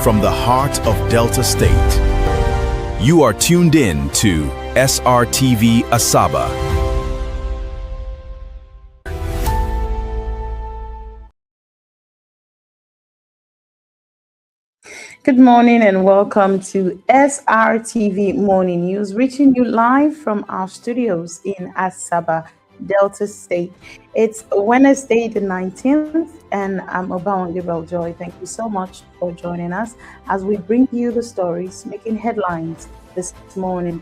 from the heart of Delta State. You are tuned in to Srtv Asaba. Good morning and welcome to Srtv Morning News, reaching you live from our studios in Asaba, Delta State. It's Wednesday the 19th and I'm Obawan Gabriel Joy. Thank you so much for joining us as we bring you the stories making headlines this morning.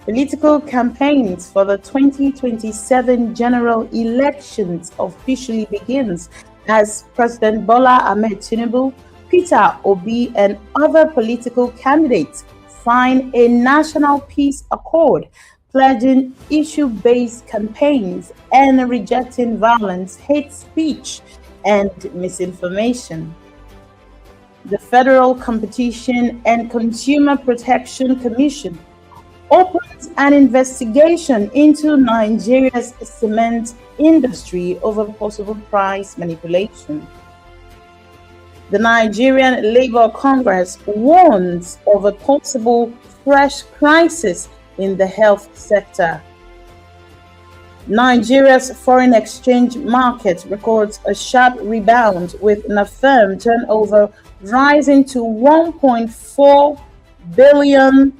Political campaigns for the 2027 general elections officially begins as President Bola Ahmed Tinubu, Peter Obi, and other political candidates sign a national peace accord, pledging issue-based campaigns and rejecting violence, hate speech, and misinformation. The Federal Competition and Consumer Protection Commission opens an investigation into Nigeria's cement industry over possible price manipulation. The Nigerian Labour Congress warns of a possible fresh crisis in the health sector. Nigeria's foreign exchange market records a sharp rebound, with NAFEM turnover rising to $1.4 billion.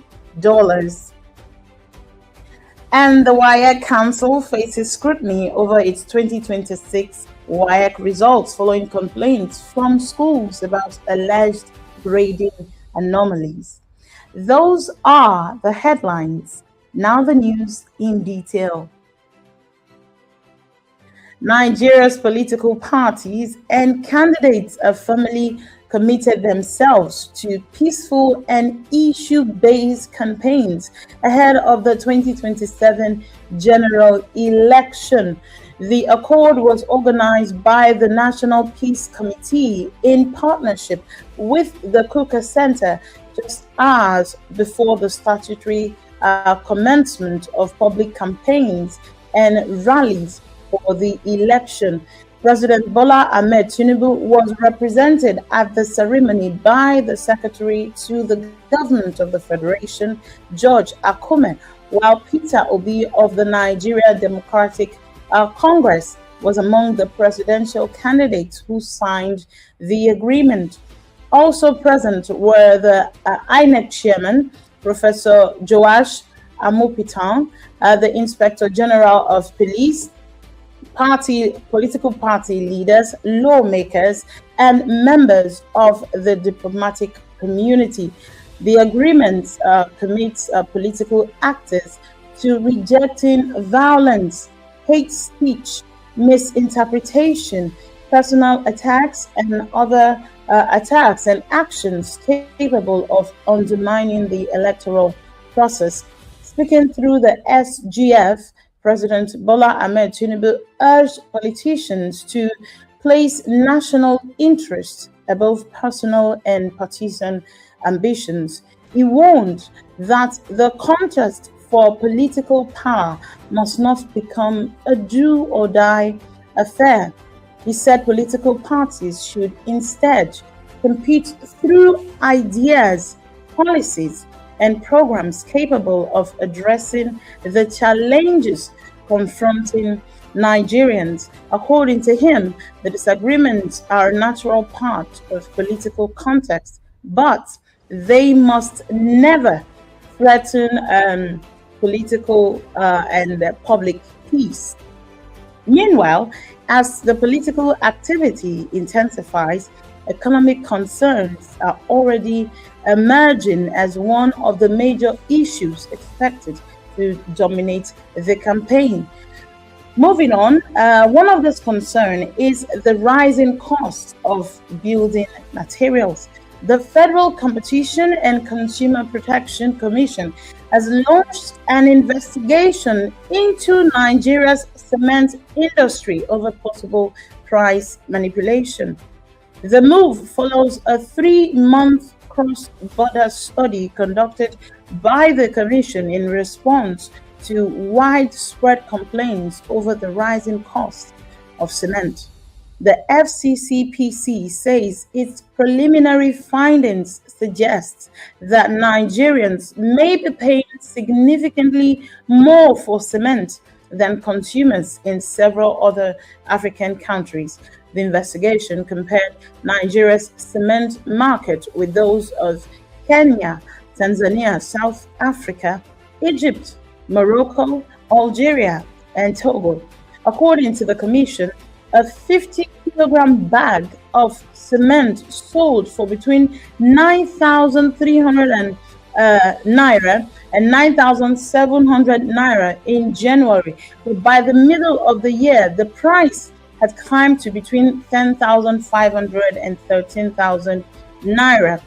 And the WAEC Council faces scrutiny over its 2026 WAEC results following complaints from schools about alleged grading anomalies. Those are the headlines. Now the news in detail. Nigeria's political parties and candidates have firmly committed themselves to peaceful and issue-based campaigns ahead of the 2027 general election. The accord was organized by the National Peace Committee in partnership with the Kuka Center just hours before the statutory commencement of public campaigns and rallies for the election. President Bola Ahmed Tinubu was represented at the ceremony by the Secretary to the Government of the Federation, George Akume, while Peter Obi of the Nigeria Democratic Congress was among the presidential candidates who signed the agreement. Also present were the INEC chairman, Professor Joash Amopitan, the Inspector General of Police, political party leaders, lawmakers, and members of the diplomatic community. The agreement commits political actors to rejecting violence, hate speech, misinterpretation, personal attacks, and other attacks and actions capable of undermining the electoral process. Speaking through the SGF, President Bola Ahmed Tinubu urged politicians to place national interests above personal and partisan ambitions. He warned that the contest for political power must not become a do or die affair. He said political parties should instead compete through ideas, policies, and programs capable of addressing the challenges confronting Nigerians. According to him, the disagreements are a natural part of political context, but they must never threaten political and public peace. Meanwhile, as the political activity intensifies, economic concerns are already emerging as one of the major issues expected to dominate the campaign. Moving on, one of this concern is the rising cost of building materials. The Federal Competition and Consumer Protection Commission has launched an investigation into Nigeria's cement industry over possible price manipulation. The move follows a 3-month cross-border study conducted by the Commission in response to widespread complaints over the rising cost of cement. The FCCPC says its preliminary findings suggest that Nigerians may be paying significantly more for cement than consumers in several other African countries. The investigation compared Nigeria's cement market with those of Kenya, Tanzania, South Africa, Egypt, Morocco, Algeria, and Togo. According to the Commission, a 50-kilogram bag of cement sold for between 9,300 naira and 9,700 naira in January. But by the middle of the year, the price had climbed to between 10,500 and 13,000 naira.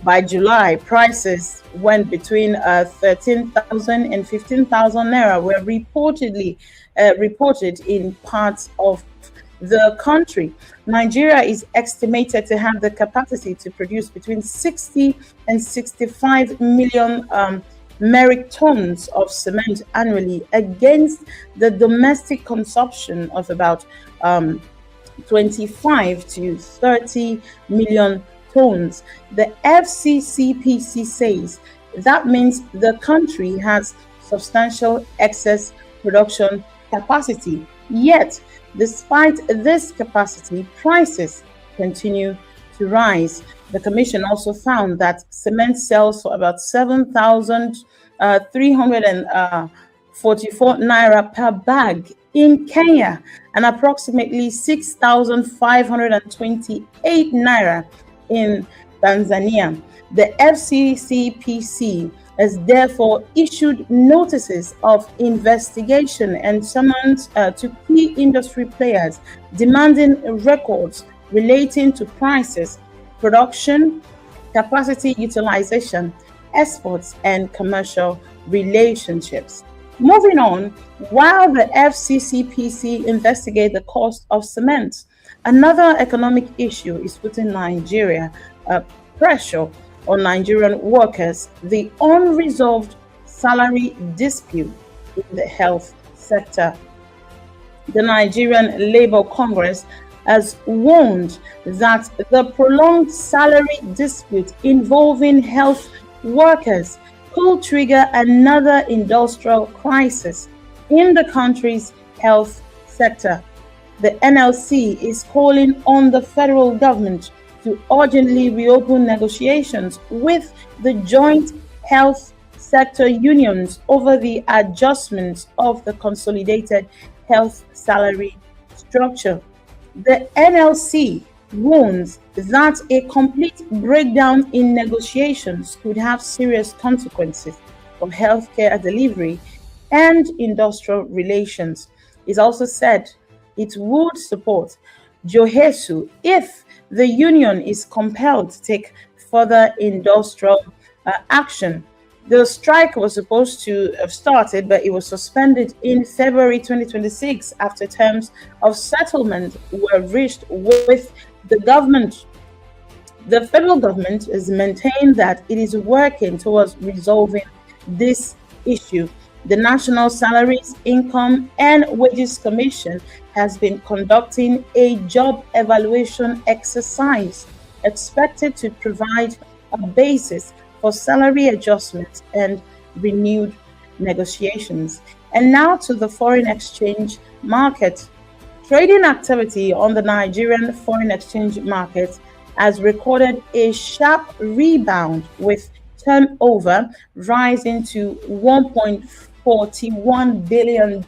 By July, prices went between 13,000 and 15,000 naira were reported in parts of the country. Nigeria is estimated to have the capacity to produce between 60 and 65 million metric tons of cement annually against the domestic consumption of about 25 to 30 million tons. The FCCPC says that means the country has substantial excess production capacity. Yet, despite this capacity, prices continue to rise. The Commission also found that cement sells for about 7,344 naira per bag in Kenya and approximately 6,528 naira in Tanzania. The FCCPC has therefore issued notices of investigation and summons to key industry players demanding records relating to prices, production, capacity utilization, exports, and commercial relationships. Moving on, while the FCCPC investigate the cost of cement, another economic issue is putting Nigeria pressure on Nigerian workers: the unresolved salary dispute in the health sector. The Nigerian Labour Congress has warned that the prolonged salary dispute involving health workers could trigger another industrial crisis in the country's health sector. The NLC is calling on the federal government to urgently reopen negotiations with the joint health sector unions over the adjustments of the consolidated health salary structure. The NLC warns that a complete breakdown in negotiations could have serious consequences for healthcare delivery and industrial relations. It also said it would support Johesu if the union is compelled to take further industrial action. The strike was supposed to have started, but it was suspended in February 2026 after terms of settlement were reached with the government. The federal government has maintained that it is working towards resolving this issue. The National Salaries, Income and Wages Commission has been conducting a job evaluation exercise expected to provide a basis for salary adjustments and renewed negotiations. And now to the foreign exchange market. Trading activity on the Nigerian foreign exchange market has recorded a sharp rebound, with turnover rising to $1.41 billion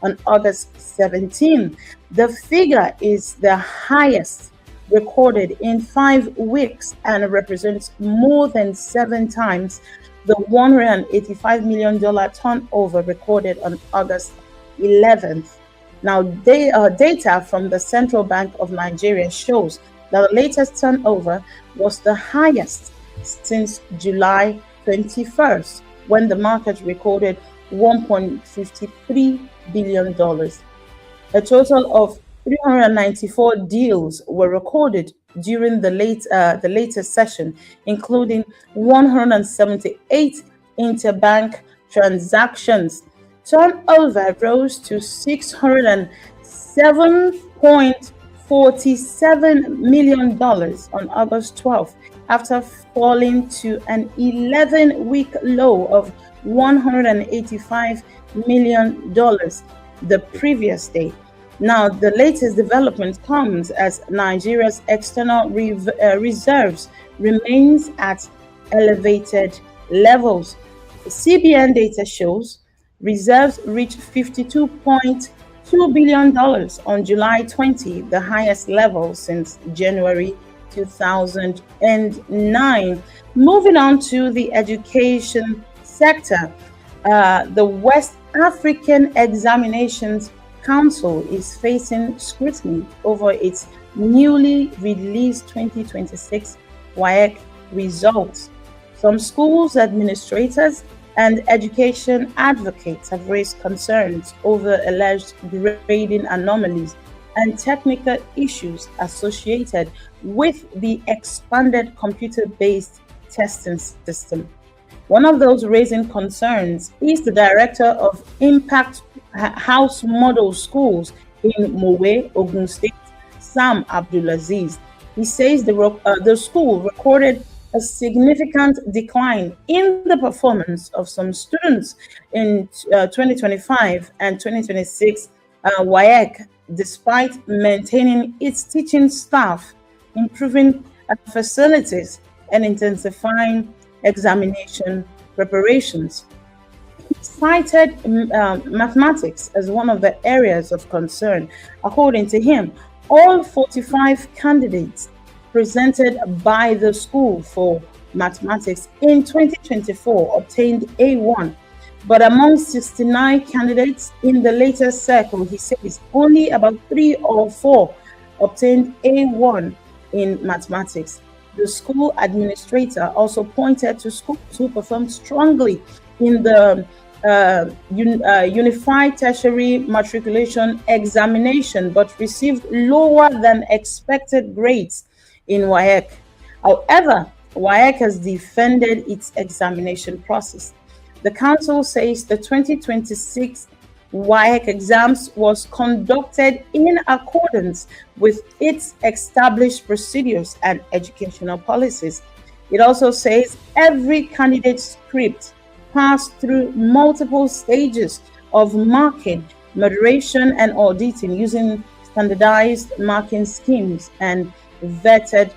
on August 17. The figure is the highest recorded in 5 weeks and represents more than 7 times the $185 million turnover recorded on August 11th. Now, data from the Central Bank of Nigeria shows that the latest turnover was the highest since July 21st, when the market recorded $1.53 billion. A total of 394 deals were recorded during the latest session, including 178 interbank transactions. Turnover rose to $47 million on August 12th after falling to an 11-week low of $185 million the previous day. Now, the latest development comes as Nigeria's external reserves remains at elevated levels. CBN data shows reserves reached $52.2 billion on July 20, the highest level since January 2009. Moving on to the education sector, the West African Examinations Council is facing scrutiny over its newly released 2026 WAEC results. Some schools, administrators, and education advocates have raised concerns over alleged grading anomalies and technical issues associated with the expanded computer-based testing system. One of those raising concerns is the director of Impact House Model Schools in Mowe, Ogun State, Sam Abdulaziz. He says the school recorded a significant decline in the performance of some students in 2025 and 2026 WAEC, despite maintaining its teaching staff, improving facilities, and intensifying examination preparations. He cited mathematics as one of the areas of concern. According to him, all 45 candidates presented by the school for mathematics in 2024 obtained A1, but among 69 candidates in the latest circle, he says only about 3 or 4 obtained A1 in mathematics. The school administrator also pointed to schools who performed strongly in the Unified Tertiary Matriculation Examination but received lower than expected grades in WAEC. However, WAEC has defended its examination process. The council says the 2026 WAEC exams was conducted in accordance with its established procedures and educational policies. It also says every candidate's script passed through multiple stages of marking, moderation, and auditing using standardized marking schemes and vetted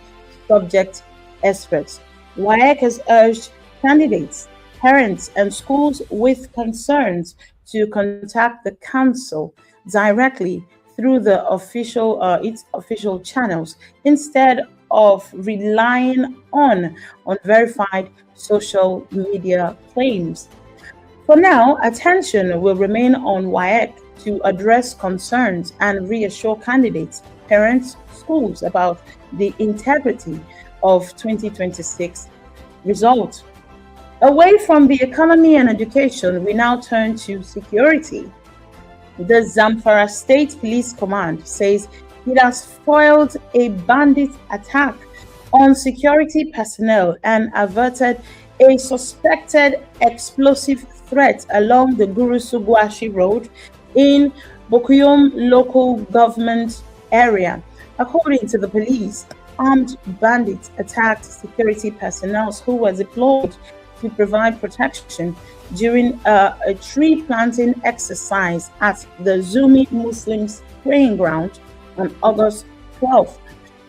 subject experts. WAEC has urged candidates, parents, and schools with concerns to contact the council directly through the its official channels instead of relying on unverified social media claims. For now, attention will remain on WAEC to address concerns and reassure candidates, parents, schools about the integrity of 2026 results. Away from the economy and education, we now turn to security. The Zamfara State Police Command says it has foiled a bandit attack on security personnel and averted a suspected explosive threat along the Gurusugwashi Road in Bokuyum local government area. According to the police, armed bandits attacked security personnel who were deployed to provide protection during a tree planting exercise at the Zumi Muslims praying ground on August 12th.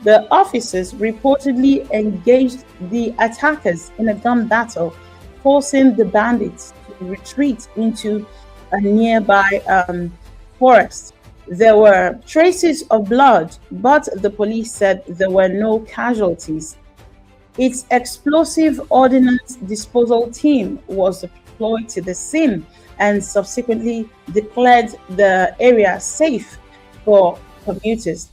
The officers reportedly engaged the attackers in a gun battle, forcing the bandits to retreat into a nearby forest. There were traces of blood, but the police said there were no casualties. Its explosive ordnance disposal team was deployed to the scene and subsequently declared the area safe for commuters.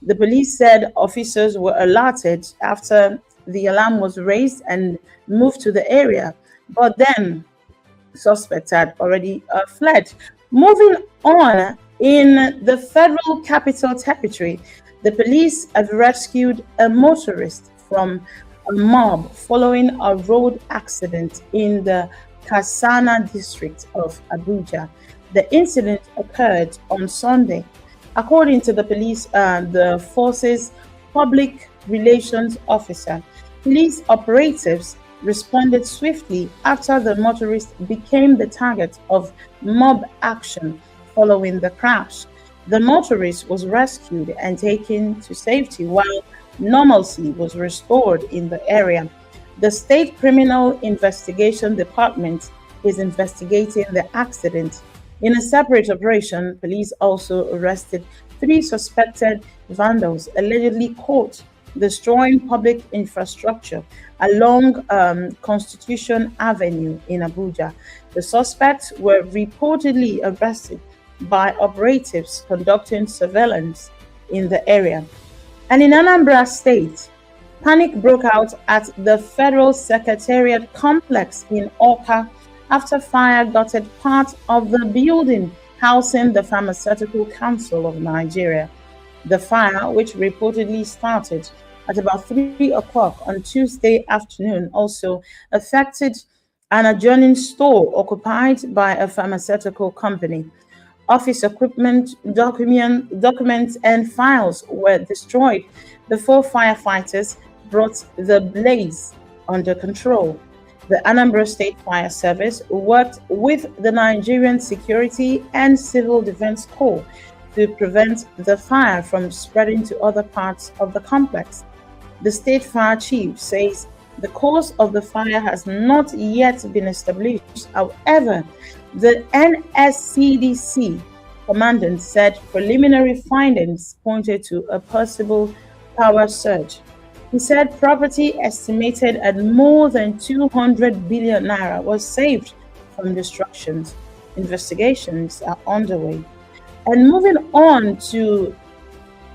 The police said officers were alerted after the alarm was raised and moved to the area, but then suspects had already fled. Moving on, in the Federal Capital Territory, the police have rescued a motorist from a mob following a road accident in the Kasana district of Abuja. The incident occurred on Sunday According to the police, the force's public relations officer, police operatives responded swiftly after the motorist became the target of mob action following the crash. The motorist was rescued and taken to safety while normalcy was restored in the area. The State Criminal Investigation Department is investigating the accident. In a separate operation, police also arrested three suspected vandals allegedly caught destroying public infrastructure along Constitution Avenue in Abuja. The suspects were reportedly arrested by operatives conducting surveillance in the area. And in Anambra State, panic broke out at the Federal Secretariat complex in Awka after fire gutted part of the building housing the Pharmaceutical Council of Nigeria. The fire, which reportedly started at about 3 o'clock on Tuesday afternoon, also affected an adjoining store occupied by a pharmaceutical company. Office equipment, documents, and files were destroyed before firefighters brought the blaze under control. The Anambra State Fire Service worked with the Nigerian Security and Civil Defense Corps to prevent the fire from spreading to other parts of the complex. The state fire chief says the cause of the fire has not yet been established. However, the NSCDC commandant said preliminary findings pointed to a possible power surge. He said property estimated at more than 200 billion naira was saved from destructions. Investigations are underway. And moving on to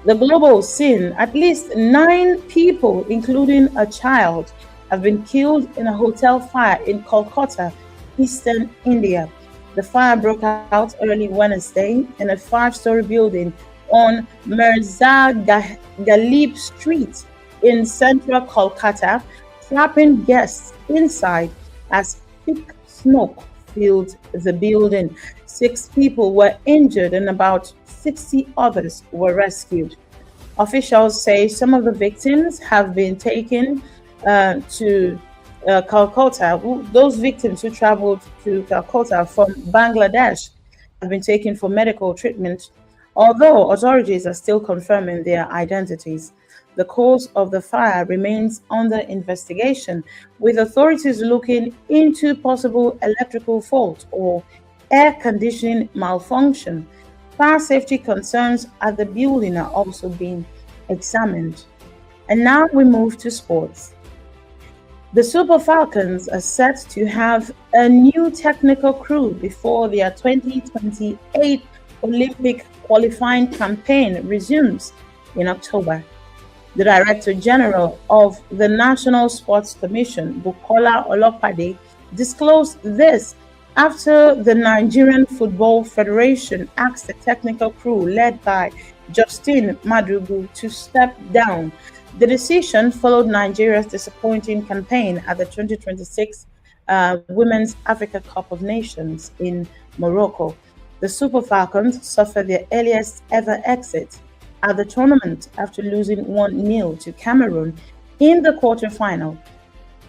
the global scene, at least 9 people, including a child, have been killed in a hotel fire in Kolkata, eastern India. The fire broke out early Wednesday in a 5-story building on Mirza Ghalib Street in central Kolkata, trapping guests inside as thick smoke filled the building. 6 people were injured and about 60 others were rescued. Officials say some of the victims have been taken to Calcutta. Those victims who traveled to Calcutta from Bangladesh have been taken for medical treatment, although authorities are still confirming their identities. The cause of the fire remains under investigation, with authorities looking into possible electrical fault or air conditioning malfunction. Fire safety concerns at the building are also being examined. And now we move to sports. The Super Falcons are set to have a new technical crew before their 2028 Olympic qualifying campaign resumes in October. The Director General of the National Sports Commission, Bukola Olopade, disclosed this after the Nigerian Football Federation asked the technical crew led by Justin Madugu to step down. The decision followed Nigeria's disappointing campaign at the 2026 Women's Africa Cup of Nations in Morocco. The Super Falcons suffered their earliest ever exit at the tournament after losing 1-0 to Cameroon in the quarterfinal.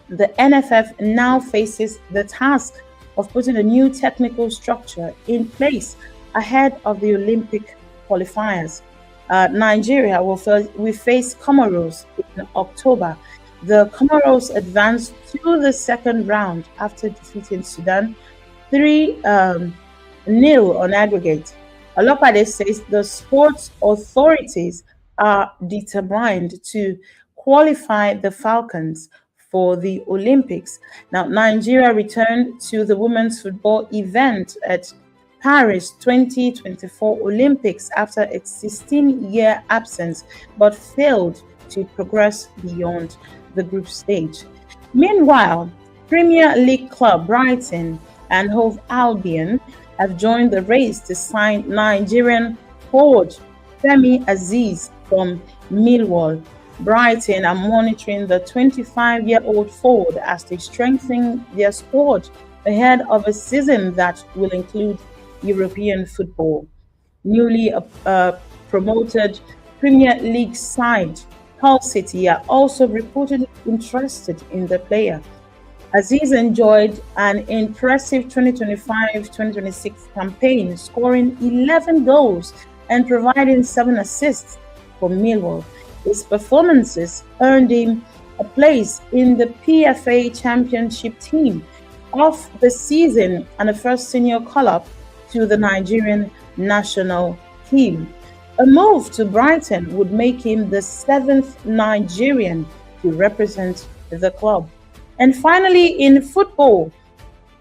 The NFF now faces the task of putting a new technical structure in place ahead of the Olympic qualifiers. Nigeria will face Comoros in October. The Comoros advanced to the second round after defeating Sudan 3-0 on aggregate. Olopade says the sports authorities are determined to qualify the Falcons for the Olympics. Now, Nigeria returned to the women's football event at Paris 2024 Olympics after a 16-year absence, but failed to progress beyond the group stage. Meanwhile, Premier League club Brighton and Hove Albion have joined the race to sign Nigerian forward Femi Azeez from Millwall. Brighton are monitoring the 25-year-old forward as they strengthen their squad ahead of a season that will include European football. Newly promoted Premier League side Hull City are also reportedly interested in the player. Aziz enjoyed an impressive 2025-2026 campaign, scoring 11 goals and providing 7 assists for Millwall. His performances earned him a place in the PFA Championship team of the season and a first senior call-up to the Nigerian national team. A move to Brighton would make him the 7th Nigerian to represent the club. And finally, in football,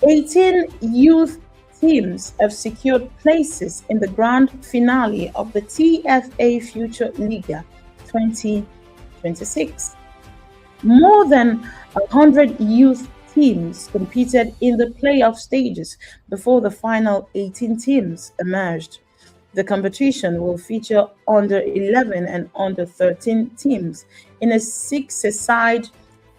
18 youth teams have secured places in the grand finale of the TFA Future Liga 2026. More than 100 youth teams competed in the playoff stages before the final 18 teams emerged. The competition will feature under 11 and under 13 teams in a 6-a-side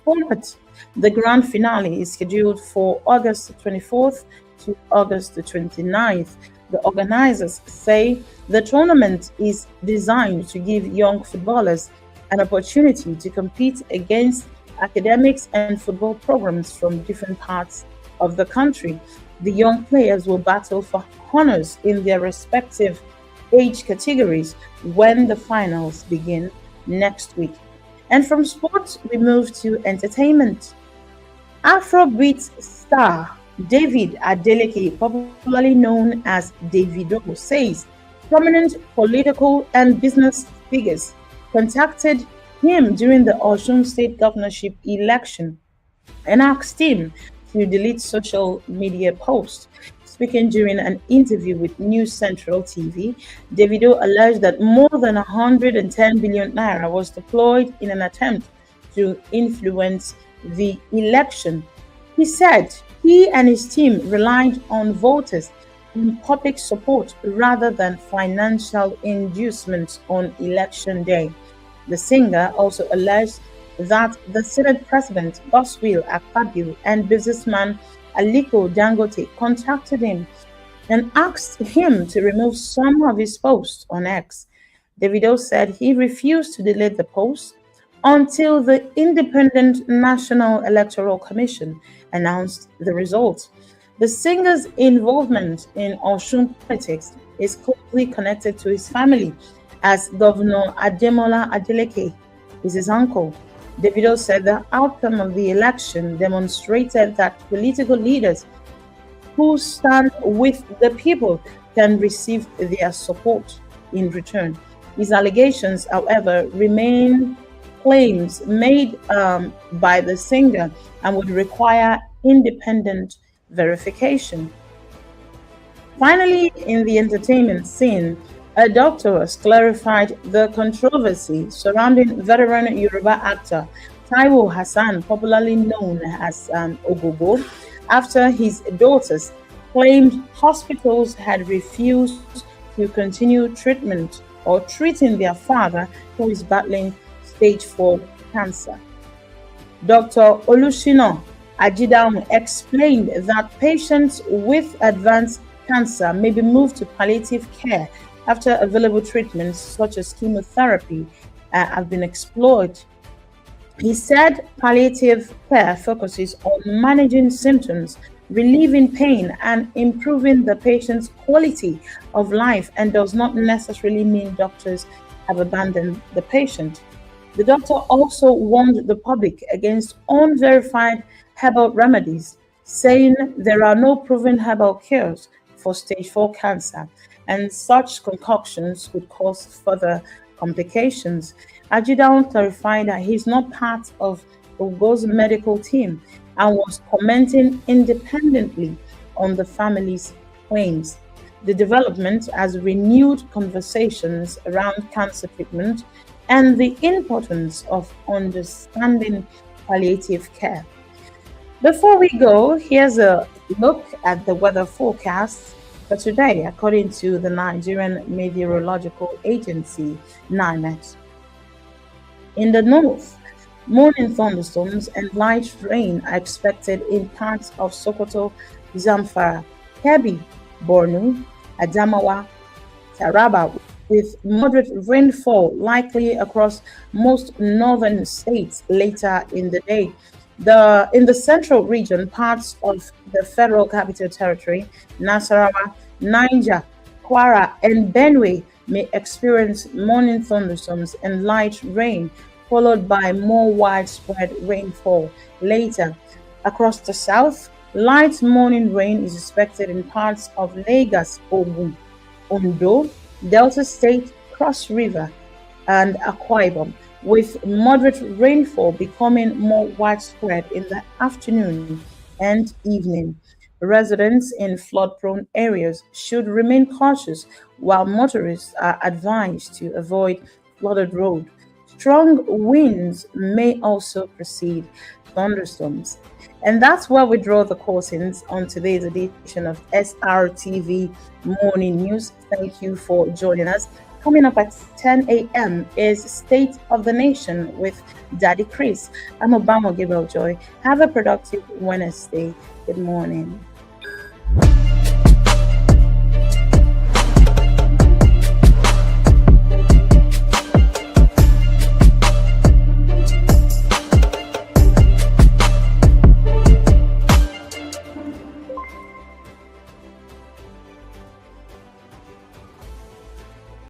format. The grand finale is scheduled for August 24th to August 29th. The organizers say the tournament is designed to give young footballers an opportunity to compete against academics and football programs from different parts of the country. The young players will battle for honors in their respective age categories when the finals begin next week. And from sports, we move to entertainment. Afrobeat star David Adeleke, popularly known as Davido, says prominent political and business figures contacted him during the Osun State governorship election and asked him to delete social media posts. Speaking during an interview with News Central TV, Davido alleged that more than 110 billion naira was deployed in an attempt to influence the election. He said he and his team relied on voters and public support rather than financial inducements on election day. The singer also alleged that the Senate President Godswill Akpabio and businessman Aliko Dangote contacted him and asked him to remove some of his posts on X. Davido said he refused to delete the posts until the Independent National Electoral Commission announced the results. The singer's involvement in Osun politics is closely connected to his family, as Governor Ademola Adeleke is his uncle. Davido said the outcome of the election demonstrated that political leaders who stand with the people can receive their support in return. His allegations, however, remain claims made by the singer and would require independent verification. Finally, in the entertainment scene, a doctor has clarified the controversy surrounding veteran Yoruba actor Taiwo Hassan, popularly known as Ogogo, after his daughters claimed hospitals had refused to continue treatment or treating their father who is battling stage 4 cancer. Dr. Olushina Ajidaun explained that patients with advanced cancer may be moved to palliative care after available treatments such as chemotherapy have been explored. He said palliative care focuses on managing symptoms, relieving pain, and improving the patient's quality of life and does not necessarily mean doctors have abandoned the patient. The doctor also warned the public against unverified herbal remedies, saying there are no proven herbal cures for stage 4 cancer, and such concoctions could cause further complications. Ajidaun clarified that he is not part of Ogo's medical team and was commenting independently on the family's claims. The development has renewed conversations around cancer treatment and the importance of understanding palliative care. Before we go, here's a look at the weather forecast for today, according to the Nigerian Meteorological Agency, NIMET. In the north, morning thunderstorms and light rain are expected in parts of Sokoto, Zamfara, Kebbi, Borno, Adamawa, Taraba, with moderate rainfall likely across most northern states later in the day. In the central region, parts of the Federal Capital Territory, Nasarawa, Niger, Kwara, and Benue may experience morning thunderstorms and light rain, followed by more widespread rainfall later. Across the south, light morning rain is expected in parts of Lagos, Ogun, Ondo, Delta State, Cross River, and Akwa Ibom, with moderate rainfall becoming more widespread in the afternoon and evening. Residents in flood prone areas should remain cautious, while motorists are advised to avoid flooded roads. Strong winds may also precede thunderstorms. And that's where we draw the curtains on today's edition of SRTV Morning News. Thank you for joining us. Coming up at 10 a.m. is State of the Nation with Daddy Chris. I'm Obama Gabriel Joy. Have a productive Wednesday. Good morning.